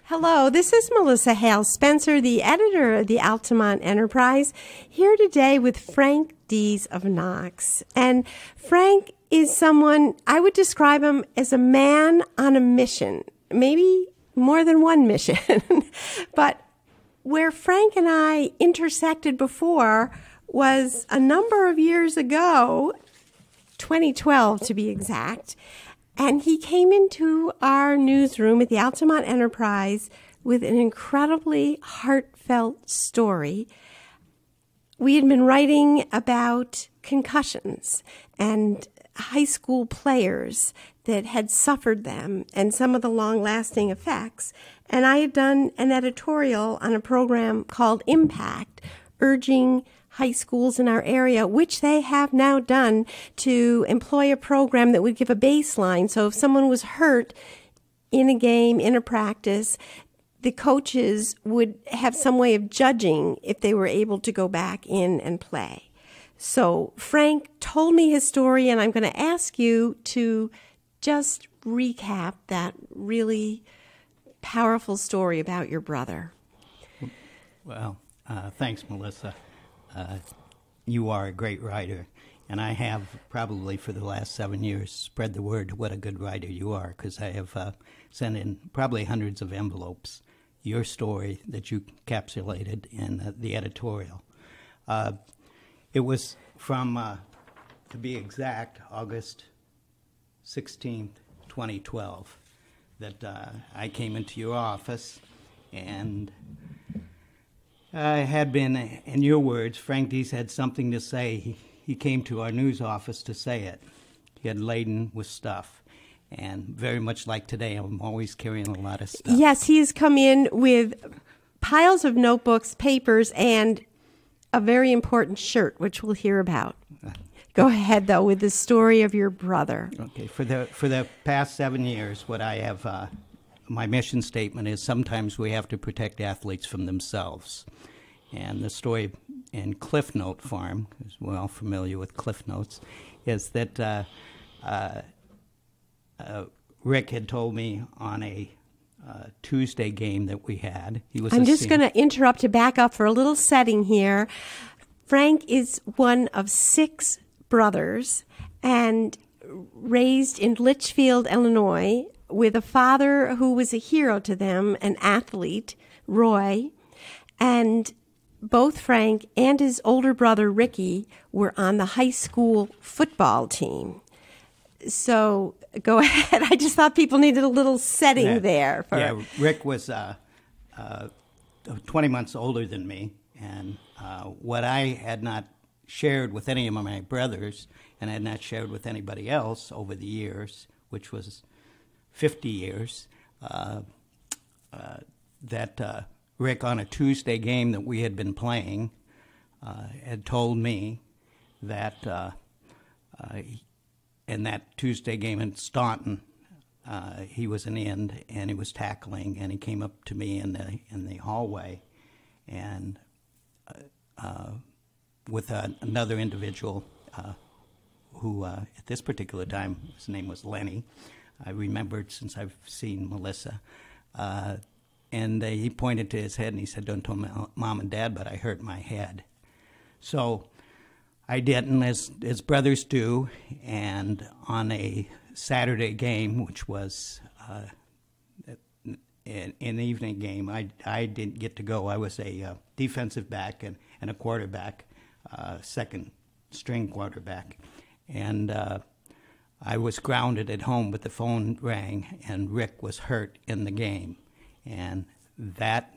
Hello, this is Melissa Hale Spencer, the editor of the Altamont Enterprise, here today with Frank Dees of Knox. And Frank is someone, I would describe him as a man on a mission, maybe more than one mission. But where Frank and I intersected before was a number of years ago, 2012 to be exact. And he came into our newsroom at the Altamont Enterprise with an incredibly heartfelt story. We had been writing about concussions and high school players that had suffered them and some of the long-lasting effects. And I had done an editorial on a program called Impact, urging high schools in our area, which they have now done, to employ a program that would give a baseline. So if someone was hurt in a game, in a practice, the coaches would have some way of judging if they were able to go back in and play. So Frank told me his story, and I'm going to ask you to just recap that really powerful story about your brother. Well, thanks, Melissa. You are a great writer, and I have probably for the last 7 years spread the word what a good writer you are, because I have sent in probably hundreds of envelopes, your story that you encapsulated in the editorial. It was from, to be exact, August 16th, 2012, that I came into your office, and I had been, in your words, Frank Dees had something to say. He came to our news office to say it. He had laden with stuff. And very much like today, I'm always carrying a lot of stuff. Yes, he has come in with piles of notebooks, papers, and a very important shirt, which we'll hear about. Go ahead, though, with the story of your brother. Okay, for the past 7 years, what I have, my mission statement is sometimes we have to protect athletes from themselves. And the story in Cliff Note form, because we're all familiar with Cliff Notes, is that Rick had told me on a Tuesday game that we had. I'm just going to interrupt to back up for a little setting here. Frank is one of 6 brothers and raised in Litchfield, Illinois, with a father who was a hero to them, an athlete, Roy, and both Frank and his older brother, Ricky, were on the high school football team. So go ahead. I just thought people needed a little setting there. Yeah, Rick was 20 months older than me, and what I had not shared with any of my brothers and had not shared with anybody else over the years, which was 50 years, that Rick, on a Tuesday game that we had been playing, had told me that in that Tuesday game in Staunton, he was an end and he was tackling, and he came up to me in the hallway, and with another individual who at this particular time, his name was Lenny. I remembered since I've seen Melissa. And he pointed to his head and he said, "Don't tell Mom and Dad, but I hurt my head." So I didn't, as brothers do, and on a Saturday game, which was an evening game, I didn't get to go. I was a defensive back and a quarterback, second string quarterback. And I was grounded at home, but the phone rang, and Rick was hurt in the game. And that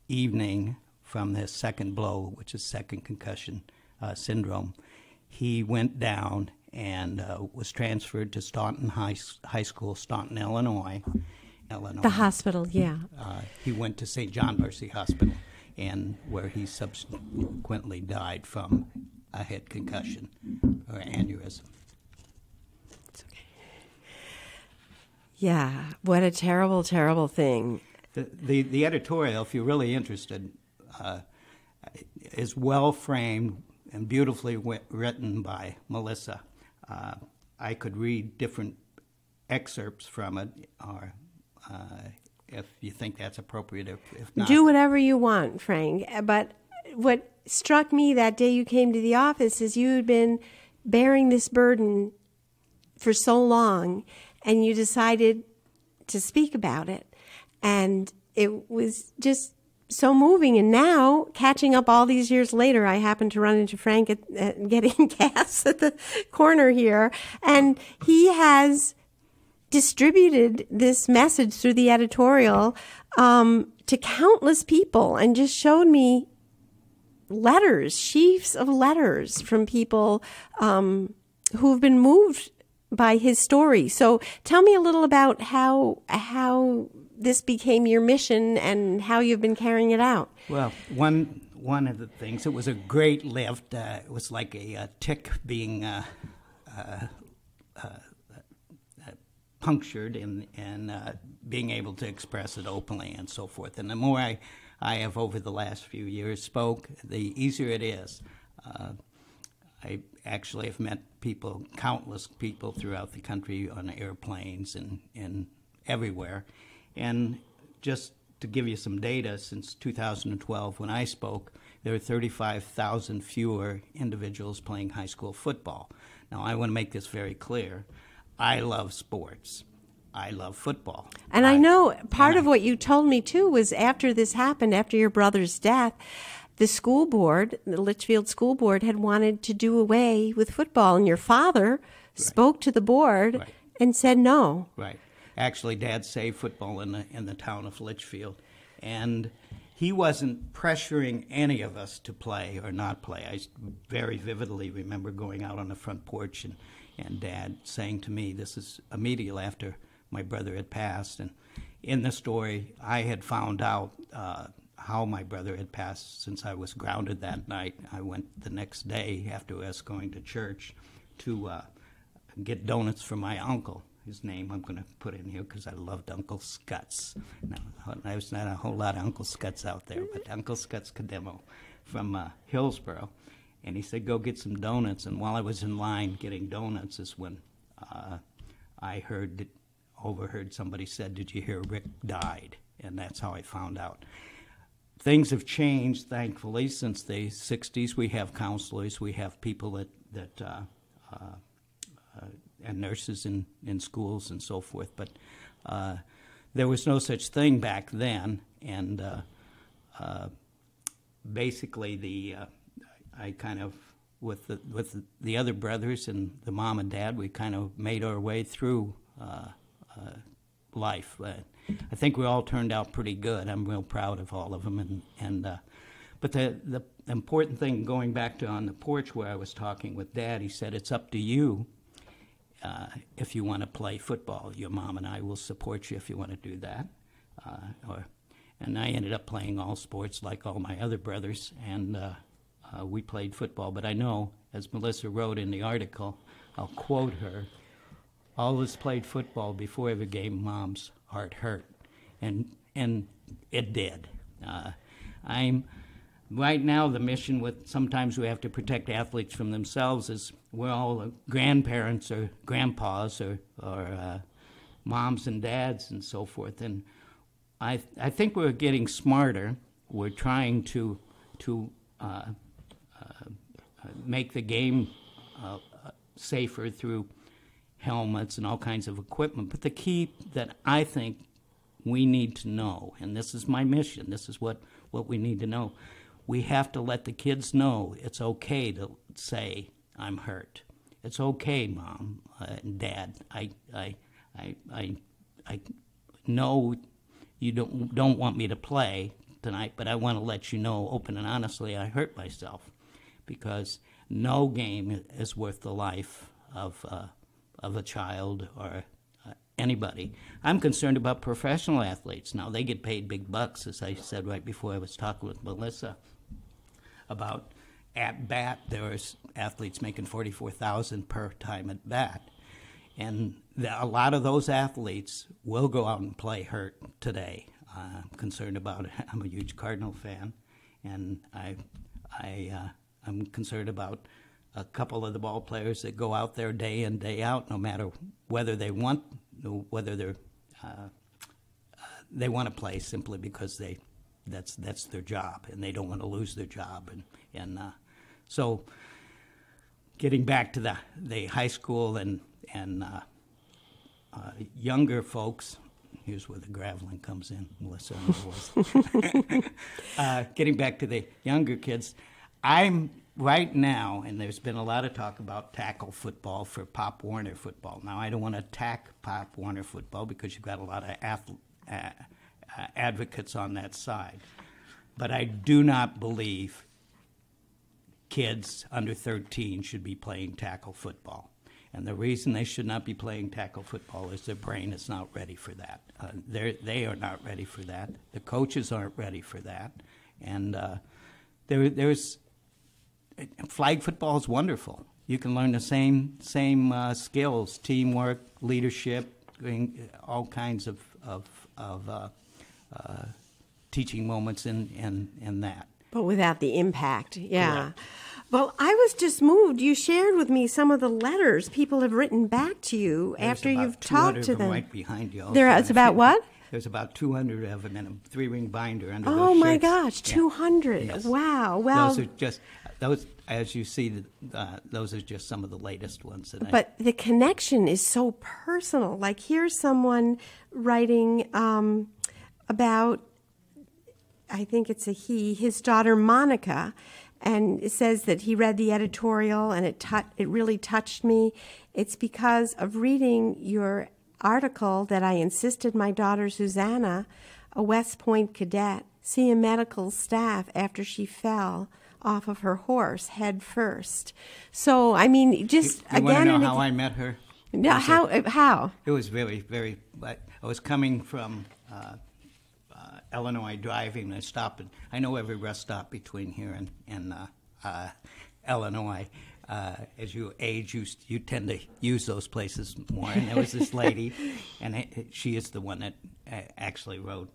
evening, from the second blow, which is second concussion syndrome, he went down and was transferred to Staunton High School, Staunton, Illinois. The hospital, yeah. He went to St. John Mercy Hospital, and where he subsequently died from a head concussion or aneurysm. It's okay. Yeah, what a terrible, terrible thing. The editorial, if you're really interested, is well framed and beautifully written by Melissa. I could read different excerpts from it, or if you think that's appropriate. If not, Do whatever you want, Frank. But what struck me that day you came to the office is you had been bearing this burden for so long, and you decided to speak about it. And it was just so moving. And now, catching up all these years later, I happened to run into Frank at getting gas at the corner here, and he has distributed this message through the editorial to countless people, and just showed me letters, sheafs of letters from people who've been moved by his story. So tell me a little about how this became your mission and how you've been carrying it out. Well, one of the things, it was a great lift. It was like a tick being punctured and being able to express it openly and so forth. And the more I have over the last few years spoke, the easier it is. I actually have met people, countless people throughout the country on airplanes and everywhere. And just to give you some data, since 2012 when I spoke, there are 35,000 fewer individuals playing high school football. Now, I want to make this very clear. I love sports. I love football. And I know part of what you told me, too, was after this happened, after your brother's death, the school board, the Litchfield School Board, had wanted to do away with football. And your father spoke to the board and said no. Right. Actually, Dad saved football in the town of Litchfield. And he wasn't pressuring any of us to play or not play. I very vividly remember going out on the front porch and Dad saying to me, this is immediately after my brother had passed. And in the story, I had found out how my brother had passed since I was grounded that night. I went the next day after us going to church to get donuts for my uncle. His name I'm going to put in here because I loved Uncle Scuts. Now, there's not a whole lot of Uncle Scuts out there, but Uncle Scuts Cademo from Hillsborough. And he said, go get some donuts. And while I was in line getting donuts is when I overheard somebody said, did you hear Rick died? And that's how I found out. Things have changed, thankfully, since the 60s. We have counselors. We have people and nurses in schools and so forth. But there was no such thing back then. And basically, I kind of, with the other brothers and the mom and dad, we kind of made our way through life. I think we all turned out pretty good. I'm real proud of all of them. But the important thing, going back to on the porch where I was talking with Dad, he said, it's up to you if you want to play football. Your mom and I will support you if you want to do that. And I ended up playing all sports like all my other brothers, and we played football. But I know, as Melissa wrote in the article, I'll quote her, all of us played football before every game Mom's heart hurt. And it did. Right now, the mission with sometimes we have to protect athletes from themselves is we're all grandparents or grandpas or moms and dads and so forth. And I think we're getting smarter. We're trying to make the game safer through helmets and all kinds of equipment. But the key that I think we need to know, and this is my mission, this is what we need to know, we have to let the kids know it's okay to say, I'm hurt. It's okay, Mom and Dad. I know you don't want me to play tonight, but I want to let you know open and honestly I hurt myself, because no game is worth the life of a child or anybody. I'm concerned about professional athletes. Now, they get paid big bucks, as I said right before I was talking with Melissa about at bat. There's athletes making $44,000 per time at bat. And a lot of those athletes will go out and play hurt today. I'm concerned about it. I'm a huge Cardinal fan, and I'm concerned about a couple of the ball players that go out there day in, day out, no matter whether they want, whether they want to play simply because that's their job, and they don't want to lose their job. And so getting back to the high school and younger folks, here's where the graveling comes in, Melissa and the voice. Getting back to the younger kids, I'm right now, and there's been a lot of talk about tackle football for Pop Warner football. Now, I don't want to attack Pop Warner football because you've got a lot of advocates on that side. But I do not believe kids under 13 should be playing tackle football. And the reason they should not be playing tackle football is their brain is not ready for that. They are not ready for that. The coaches aren't ready for that. And there's flag football is wonderful. You can learn the same skills: teamwork, leadership, all kinds of teaching moments in that. But without the impact, yeah. Correct. Well, I was just moved. You shared with me some of the letters people have written back to you after you've talked to them. Right behind you. It's about what? There's about 200 of them in a 3-ring binder under those Oh my shirts. gosh, 200! Yes. Wow. Well, those are just as you see. Those are just some of the latest ones. But the connection is so personal. Like here's someone writing about, I think it's a he, his daughter Monica, and it says that he read the editorial and it really touched me. It's because of reading your article that I insisted my daughter Susanna, a West Point cadet, see a medical staff after she fell off of her horse head first. So, I mean, just you again... want to know how I met her? No, how? It was very, very... I was coming from Illinois driving, and I stopped. I know every rest stop between here and Illinois. As you age, you tend to use those places more. And there was this lady, and she is the one that actually wrote,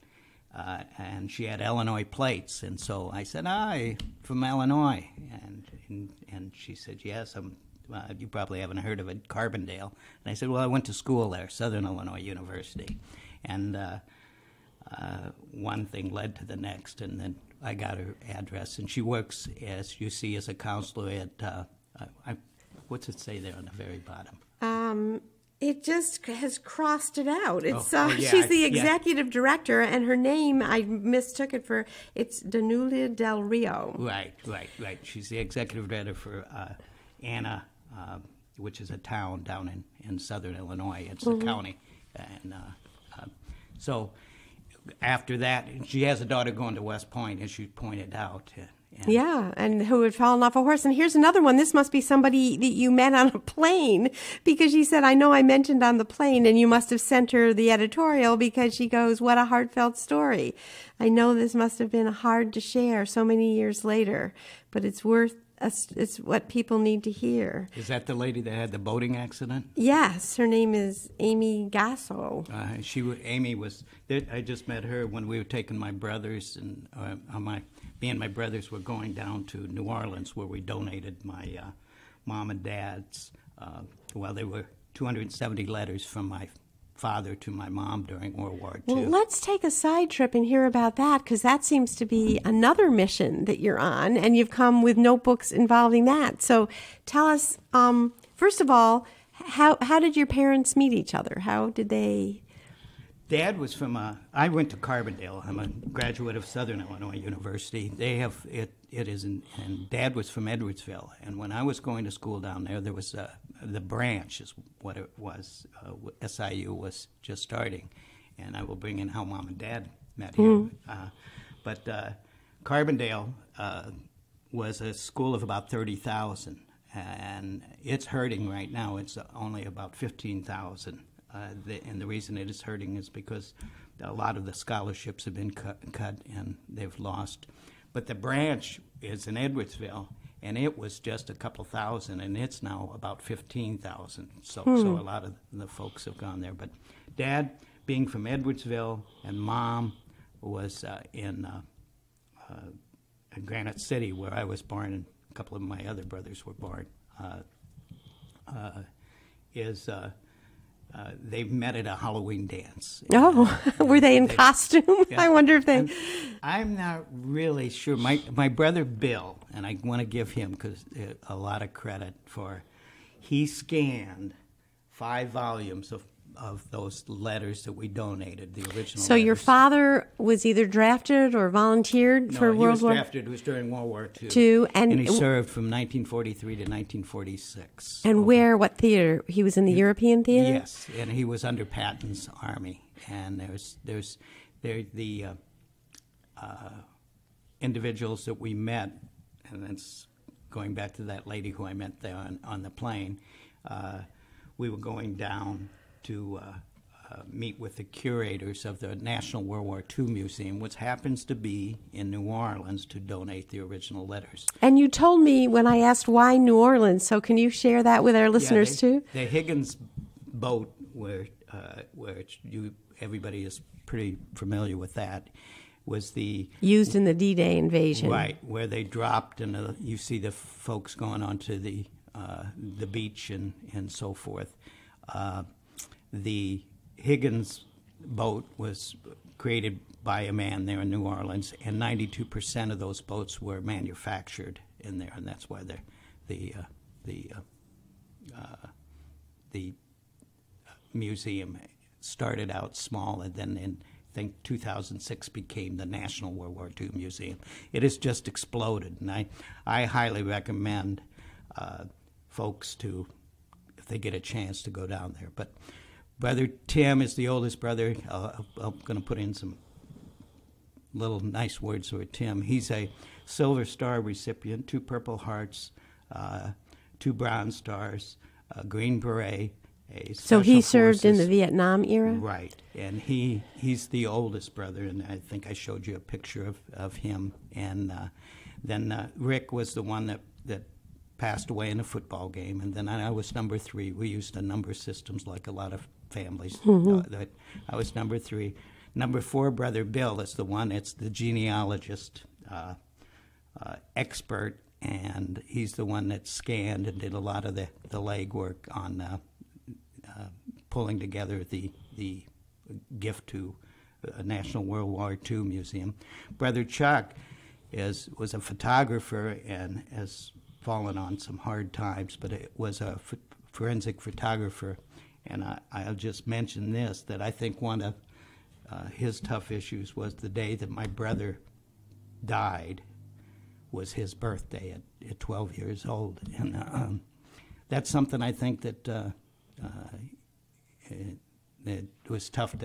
and she had Illinois plates. And so I said, "Hi, from Illinois," and she said, "Yes, you probably haven't heard of it, Carbondale." And I said, "Well, I went to school there, Southern Illinois University," and one thing led to the next, and then I got her address, and she works, as you see, as a counselor at, what's it say there on the very bottom? It just has crossed it out. It's yeah, she's the executive director, and her name, I mistook it for, it's Danulia Del Rio. Right. She's the executive director for Anna, which is a town down in southern Illinois. It's a county, and so after that, she has a daughter going to West Point, as you pointed out. And who had fallen off a horse. And here's another one. This must be somebody that you met on a plane, because she said, "I know I mentioned on the plane," and you must have sent her the editorial, because she goes, "What a heartfelt story. I know this must have been hard to share so many years later, but it's what people need to hear." Is that the lady that had the boating accident? Yes, her name is Amy Gasso. Amy was. I just met her when we were taking my brothers and me and my brothers were going down to New Orleans, where we donated my mom and dad's. There were 270 letters from my father to my mom during World War II. Well, let's take a side trip and hear about that, because that seems to be another mission that you're on, and you've come with notebooks involving that. So tell us, first of all, how did your parents meet each other? How did they... Dad was from I went to Carbondale. I'm a graduate of Southern Illinois University. They have it is, and Dad was from Edwardsville. And when I was going to school down there was the branch is what it was. SIU was just starting, and I will bring in how Mom and Dad met here. But Carbondale was a school of about 30,000, and it's hurting right now. It's only about 15,000. And the reason it is hurting is because a lot of the scholarships have been cut and they've lost. But the branch is in Edwardsville, and it was just a couple thousand, and it's now about 15,000. So a lot of the folks have gone there. But Dad, being from Edwardsville, and Mom was in Granite City, where I was born, and a couple of my other brothers were born, they met at a Halloween dance. Oh, were they in costume? Yeah. I wonder if they... I'm not really sure. My brother Bill, and I want to give him a lot of credit for, he scanned 5 volumes of those letters that we donated, the original So letters. your father was either drafted or volunteered for World War II? No, he was drafted. It was during World War II. And he served from 1943 to 1946. And what theater? He was in the European theater? Yes, and he was under Patton's army. And there's the individuals that we met, and that's going back to that lady who I met there on the plane. We were going down to meet with the curators of the National World War II Museum, which happens to be in New Orleans, to donate the original letters. And you told me when I asked why New Orleans, so can you share that with our listeners too? The Higgins boat, where everybody is pretty familiar with that, was used in the D-Day invasion. Right, where they dropped, and you see the folks going onto the beach and so forth. The Higgins boat was created by a man there in New Orleans, and 92% of those boats were manufactured in there, and that's why the museum started out small, and then in I think 2006 became the National World War II Museum. It has just exploded, and I highly recommend folks to, if they get a chance, to go down there. But Brother Tim is the oldest brother. I'm going to put in some little nice words for Tim. He's a Silver Star recipient, 2 Purple Hearts, 2 Bronze Stars, a Green Beret. So he served in the Vietnam era? Right, and he's the oldest brother, and I think I showed you a picture of him. And then Rick was the one that passed away in a football game, and then I was number 3. We used a number systems like a lot of families. I was number 3. Number 4, Brother Bill, is the one. It's the genealogist expert, and he's the one that scanned and did a lot of the legwork on pulling together the gift to a National World War II Museum. Brother Chuck was a photographer and has fallen on some hard times, but it was a forensic photographer. And I'll just mention this, that I think one of his tough issues was the day that my brother died was his birthday at 12 years old. And that's something I think that it was tough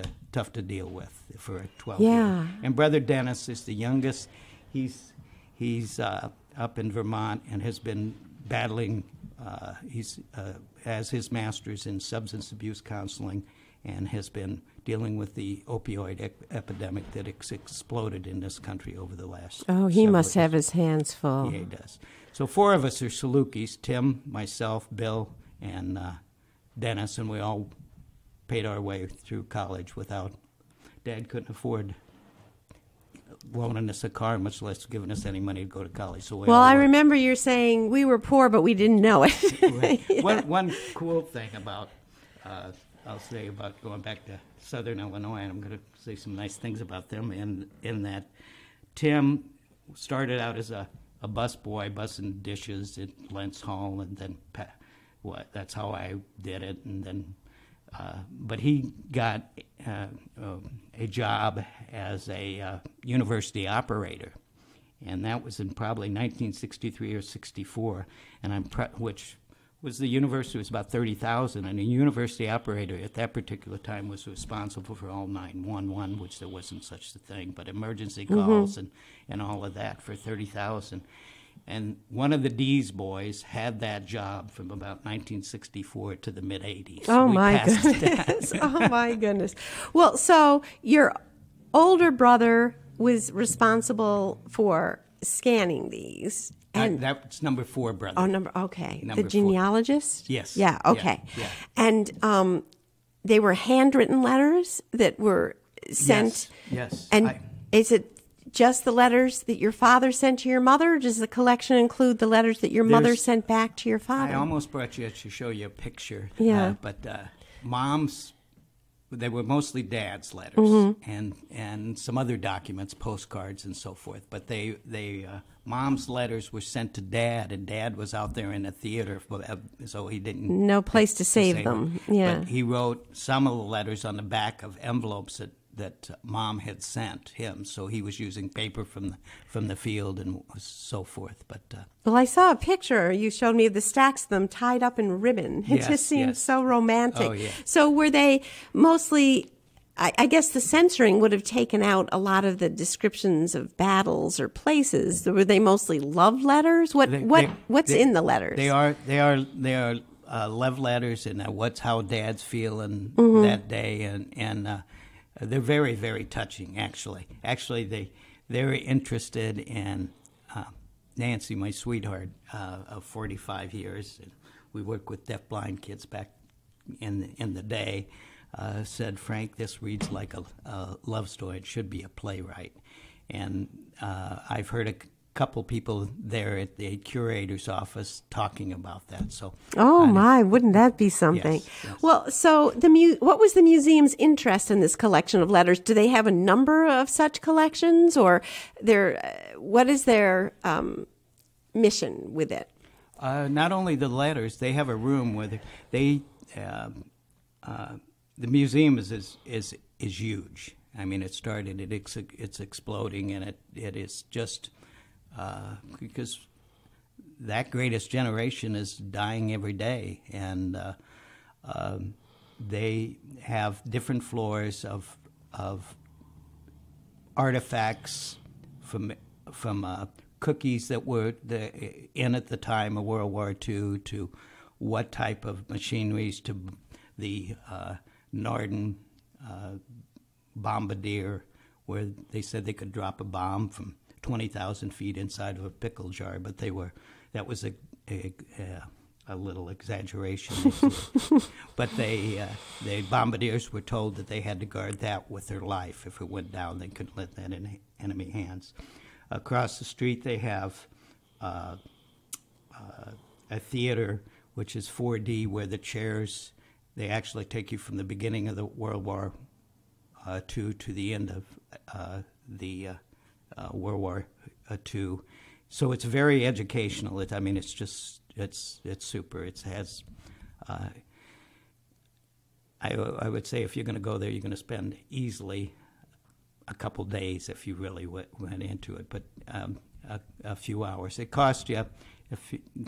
to deal with for a 12-year-old. And Brother Dennis is the youngest. He's up in Vermont and has been battling. He's has his master's in substance abuse counseling and has been dealing with the opioid epidemic that exploded in this country over the last. Oh, he must have his hands full. Yeah, he does. So 4 of us are Salukis: Tim, myself, Bill, and Dennis, and we all paid our way through college without. Dad couldn't afford loaning us a car, much less giving us any money to go to college. So I remember you're saying we were poor, but we didn't know it. Right. Yeah. One cool thing about, I'll say about going back to Southern Illinois, and I'm going to say some nice things about them, in that Tim started out as a bus boy, bussing dishes at Lentz Hall, and then that's how I did it, and then. But he got a job as a university operator, and that was in probably 1963 or 64, and which was the university was about 30,000, and a university operator at that particular time was responsible for all 911, which there wasn't such a thing, but emergency calls and all of that for 30,000. And one of the Dees boys had that job from about 1964 to the mid-'80s. Oh, my goodness. Oh, my goodness. Well, so your older brother was responsible for scanning these. And that's number 4 brother. Oh, okay. The genealogist? 4. Yes. Yeah, okay. Yeah. And they were handwritten letters that were sent? Yes. And is it just the letters that your father sent to your mother, or does the collection include the letters that your mother sent back to your father? I almost brought you to show you a picture. Yeah. But Mom's, they were mostly Dad's letters and some other documents, postcards and so forth. But Mom's letters were sent to Dad, and Dad was out there in a theater, so he didn't... No place to save them. Yeah. But he wrote some of the letters on the back of envelopes that Mom had sent him, so he was using paper from the field and so forth. But well, I saw a picture you showed me of the stacks of them tied up in ribbon. It just seemed so romantic. Oh, yeah. So were they mostly? I guess the censoring would have taken out a lot of the descriptions of battles or places. Were they mostly love letters? What's in the letters? They are love letters, and how Dad's feeling that day, and they're very, very touching. Actually, they're interested in Nancy, my sweetheart of 45 years. We worked with deafblind kids back in the day. Said, Frank, this reads like a love story. It should be a playwright. And I've heard a couple people there at the curator's office talking about that. So, wouldn't that be something? Yes. Well, so what was the museum's interest in this collection of letters? Do they have a number of such collections, or what is their mission with it? Not only the letters, they have a room where the museum is huge. I mean, it started, it's exploding, and it is just because that greatest generation is dying every day, and they have different floors of artifacts from cookies that were in at the time of World War II, to what type of machineries, to the Norden bombardier, where they said they could drop a bomb from 20,000 feet inside of a pickle jar, but that was a little exaggeration. But the bombardiers were told that they had to guard that with their life. If it went down, they couldn't let that in enemy hands. Across the street, they have a theater, which is 4D, where the chairs, they actually take you from the beginning of the World War II to the end of the World War II. So it's very educational. It's super. It has. I would say if you're going to go there, you're going to spend easily a couple days if you really went into it, but a few hours. It costs you,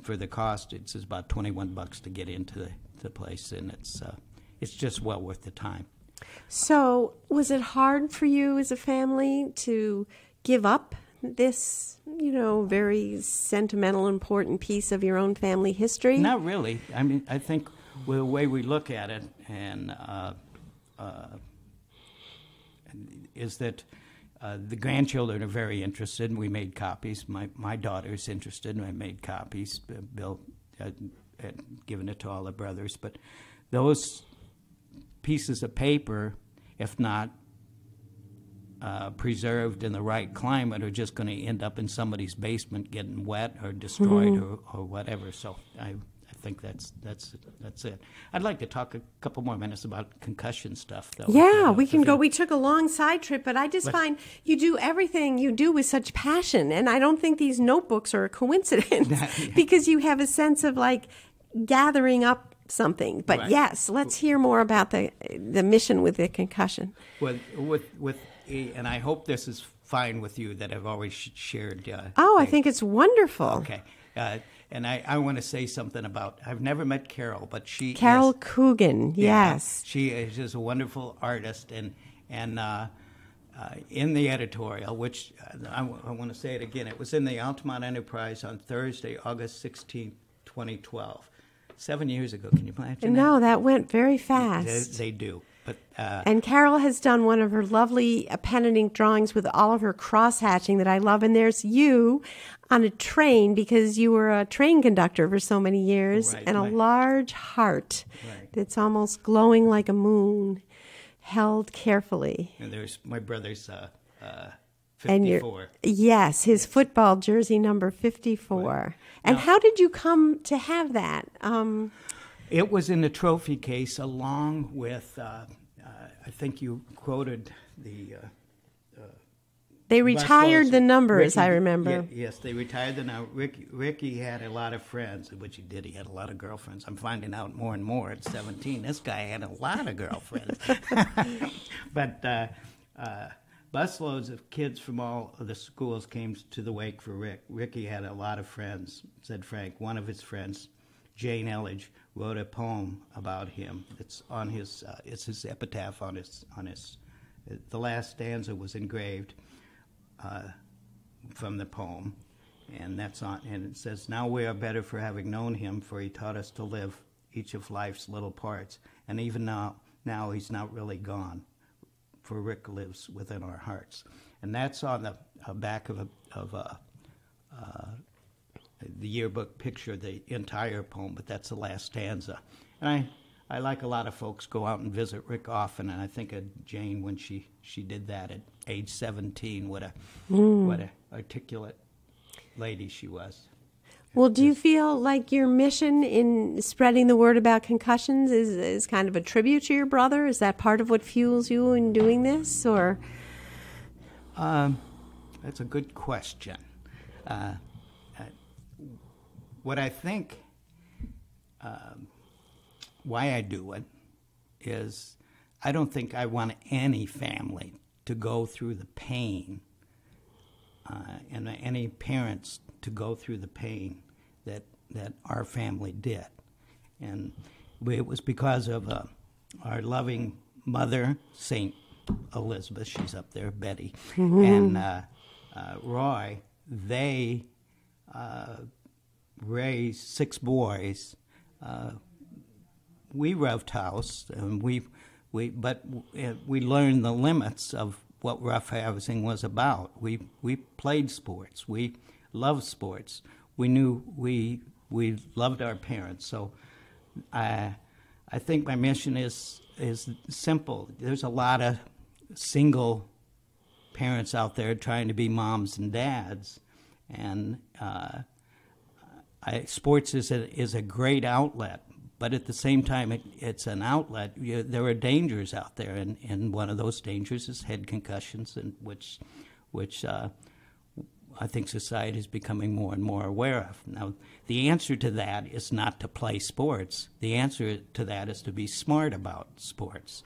for the cost, it's about $21 to get into the place, and it's just well worth the time. So was it hard for you as a family to give up this, very sentimental, important piece of your own family history? Not really. I mean, I think the way we look at it is that the grandchildren are very interested, and we made copies. My daughter's interested, and I made copies. Bill had given it to all the brothers. But those pieces of paper, if not preserved in the right climate, are just going to end up in somebody's basement getting wet or destroyed or whatever. So I think that's it. I'd like to talk a couple more minutes about concussion stuff, though. Yeah, we can go. We took a long side trip, but I just find you do everything you do with such passion, and I don't think these notebooks are a coincidence because you have a sense of gathering up something. But yes, let's hear more about the mission with the concussion. Well, and I hope this is fine with you that I've always shared. I think it's wonderful. Okay. And I want to say something about, I've never met Carol, but Carol Coogan, yes. She is just a wonderful artist, and in the editorial, which I want to say it again, it was in the Altamont Enterprise on Thursday, August 16, 2012. 7 years ago, can you imagine No, that went very fast. They do. But, and Carol has done one of her lovely pen and ink drawings with all of her cross-hatching that I love. And there's you on a train, because you were a train conductor for so many years, and a large heart that's almost glowing like a moon, held carefully. And there's my brother's 54. Yes, his football jersey number 54. Right. And how did you come to have that? It was in the trophy case along with, I think you quoted the... They retired the numbers, Ricky, I remember. Yes, they retired the number. Ricky had a lot of friends, which he did. He had a lot of girlfriends. I'm finding out more and more at 17. This guy had a lot of girlfriends. But busloads of kids from all of the schools came to the wake for Rick. Ricky had a lot of friends, said Frank. One of his friends, Jane Elledge, wrote a poem about him. It's on his. It's his epitaph on his. The last stanza was engraved from the poem, and that's on. And it says, "Now we are better for having known him, for he taught us to live each of life's little parts. And even now he's not really gone, for Rick lives within our hearts." And that's on the back of the yearbook picture, the entire poem, but that's the last stanza. And I like a lot of folks go out and visit Rick often, and I think of Jane when she did that at age 17. What a articulate lady she was. Well, do you feel like your mission in spreading the word about concussions is kind of a tribute to your brother? Is that part of what fuels you in doing this, or? That's a good question. What I think, why I do it, is I don't think I want any family to go through the pain, and any parents to go through the pain that our family did. And it was because of our loving mother, St. Elizabeth, she's up there, Betty, and Roy. They raised 6 boys. We roughhoused, and we learned the limits of what roughhousing was about. We played sports. We loved sports. We knew we loved our parents. So I think my mission is simple. There's a lot of single parents out there trying to be moms and dads, and sports is a great outlet. But at the same time, it's an outlet. There are dangers out there, and one of those dangers is head concussions, and which I think society is becoming more and more aware of. Now, the answer to that is not to play sports. The answer to that is to be smart about sports.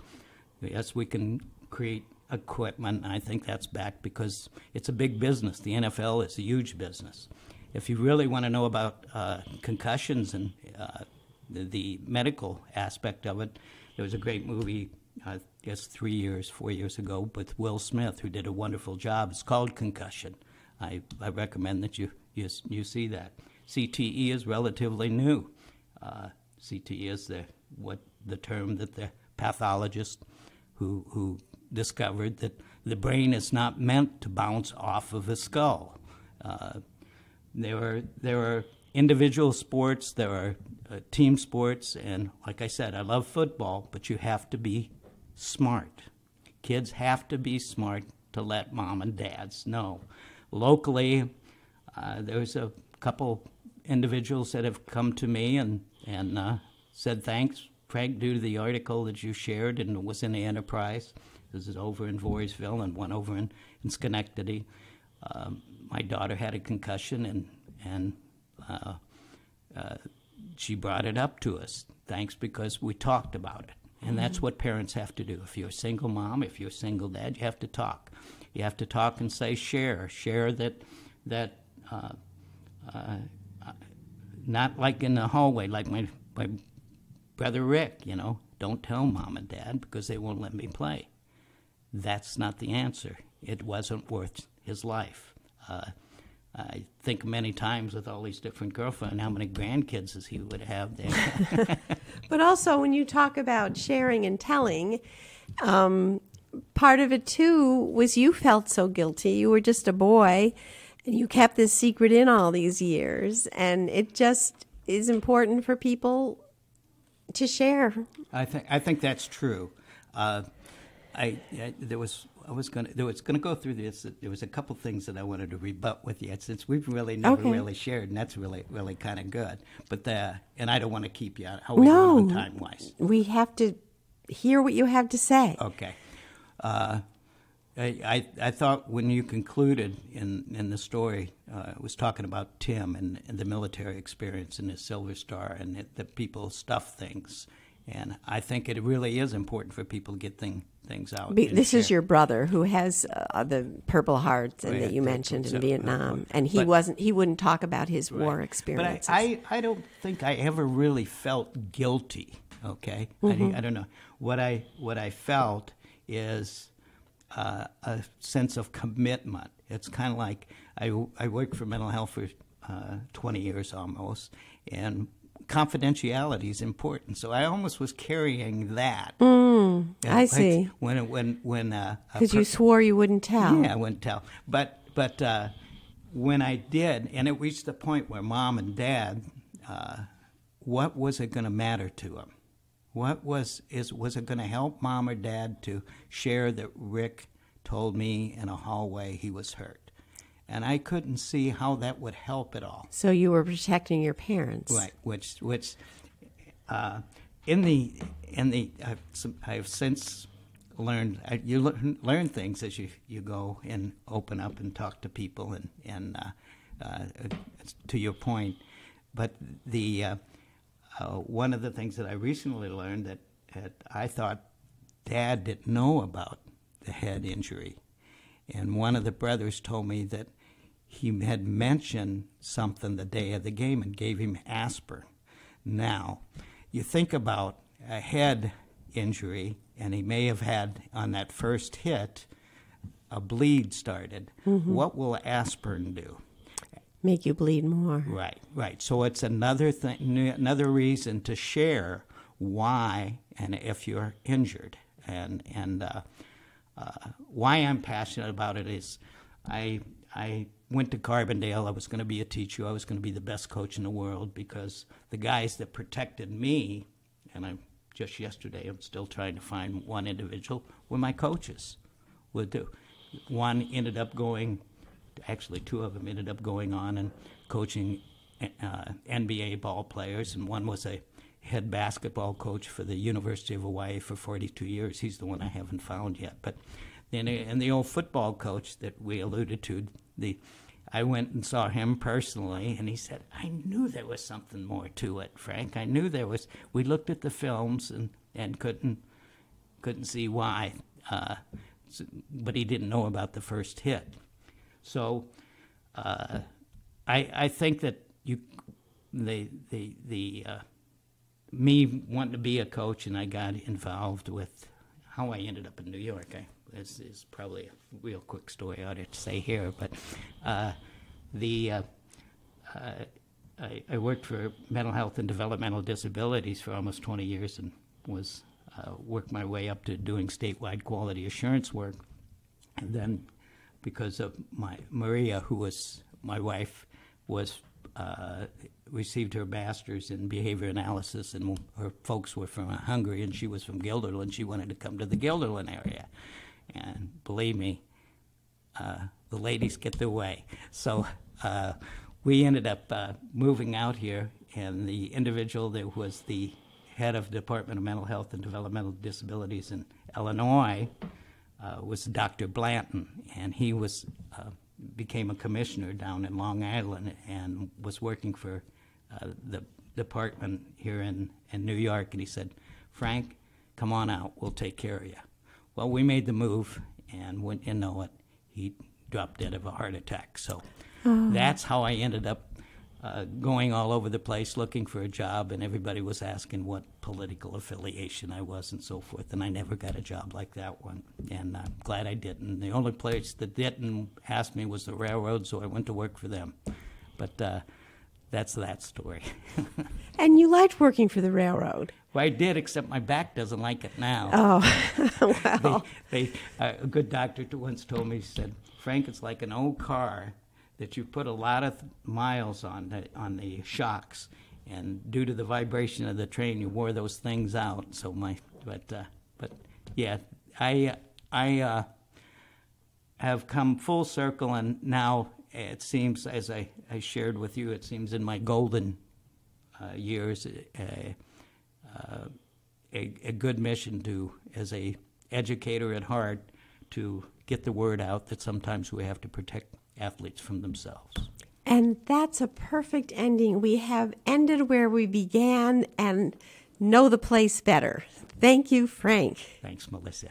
Yes, we can create equipment, and I think that's back because it's a big business. The NFL is a huge business. If you really want to know about concussions and the medical aspect of it, there was a great movie, I guess 4 years ago, with Will Smith, who did a wonderful job. It's called Concussion. I recommend that you see that. CTE is relatively new. CTE is the term that the pathologist who discovered that the brain is not meant to bounce off of a skull. There are individual sports, there are team sports, and like I said, I love football, but you have to be smart. Kids have to be smart to let mom and dads know. Locally, there's a couple individuals that have come to me and said, "Thanks, Frank, due to the article that you shared and it was in the Enterprise." This is over in Voorheesville and one over in Schenectady. My daughter had a concussion, and she brought it up to us. Thanks, because we talked about it. And that's what parents have to do. If you're a single mom, if you're a single dad, you have to talk. You have to talk and say share that not like in the hallway, like my brother Rick, don't tell mom and dad because they won't let me play. That's not the answer. It wasn't worth his life. I think many times with all these different girlfriends, how many grandkids does he would have there? But also, when you talk about sharing and telling, part of it too was you felt so guilty. You were just a boy, and you kept this secret in all these years. And it just is important for people to share. I think that's true. There was was going to go through this. There was a couple things that I wanted to rebut with you, since we've really never really shared, and that's really kind of good. But and I don't want to keep you out. How are we doing time wise? We have to hear what you have to say. Okay. I thought when you concluded in the story, it was talking about Tim and the military experience and his Silver Star, and that people stuff things. And I think it really is important for people to get things out. This is your brother who has the Purple Heart and that you mentioned in Vietnam, and he wouldn't talk about his war experiences. But I don't think I ever really felt guilty. Okay, I don't know what I felt is a sense of commitment. It's kind of like I worked for mental health for 20 years almost, and confidentiality is important. So I almost was carrying that. I see. When because you swore you wouldn't tell. Yeah, I wouldn't tell. But when I did, and it reached the point where Mom and Dad, what was it going to matter to them? Was it going to help Mom or Dad to share that Rick told me in a hallway he was hurt? And I couldn't see how that would help at all. So you were protecting your parents, right? Which I've since learned. You learn things as you go and open up and talk to people, and to your point. But one of the things that I recently learned that I thought Dad didn't know about the head injury, and one of the brothers told me that he had mentioned something the day of the game and gave him aspirin. Now, you think about a head injury, and he may have had, on that first hit, a bleed started. What will aspirin do? Make you bleed more. Right. So it's another reason to share why and if you're injured. And why I'm passionate about it is I went to Carbondale. I was going to be a teacher. I was going to be the best coach in the world, because the guys that protected me, and just yesterday I'm still trying to find one individual, were my coaches. One ended up going, actually two of them ended up going on and coaching NBA ball players, and one was a head basketball coach for the University of Hawaii for 42 years. He's the one I haven't found yet. But then, and the old football coach that we alluded to, I went and saw him personally, and he said, I knew there was something more to it, Frank. I knew there was. We looked at the films and couldn't see why, but he didn't know about the first hit. So I think that me wanting to be a coach, and I got involved with how I ended up in New York. This is probably a real quick story I ought to say here, but I worked for mental health and developmental disabilities for almost 20 years, and was worked my way up to doing statewide quality assurance work. And then, because of Maria, who was my wife, received her master's in behavior analysis, and her folks were from Hungary, and she was from Guilderland. She wanted to come to the Guilderland area. And believe me, the ladies get their way. So we ended up moving out here, and the individual that was the head of the Department of Mental Health and Developmental Disabilities in Illinois was Dr. Blanton, and he became a commissioner down in Long Island and was working for the department here in New York. And he said, Frank, come on out, we'll take care of you. Well, we made the move, and wouldn't you know it, he dropped dead of a heart attack. So that's how I ended up going all over the place looking for a job, and everybody was asking what political affiliation I was and so forth, and I never got a job like that one, and I'm glad I didn't. The only place that didn't ask me was the railroad, so I went to work for them. But that's that story. And you liked working for the railroad? Well, I did, except my back doesn't like it now. Oh, well. A good doctor once told me, he said, Frank, it's like an old car that you put a lot of miles on the shocks, and due to the vibration of the train, you wore those things out. So but yeah, I have come full circle, and now it seems, as I shared with you, it seems in my golden years, a good mission to, as a educator at heart, to get the word out that sometimes we have to protect athletes from themselves. And that's a perfect ending. We have ended where we began and know the place better. Thank you, Frank. Thanks, Melissa.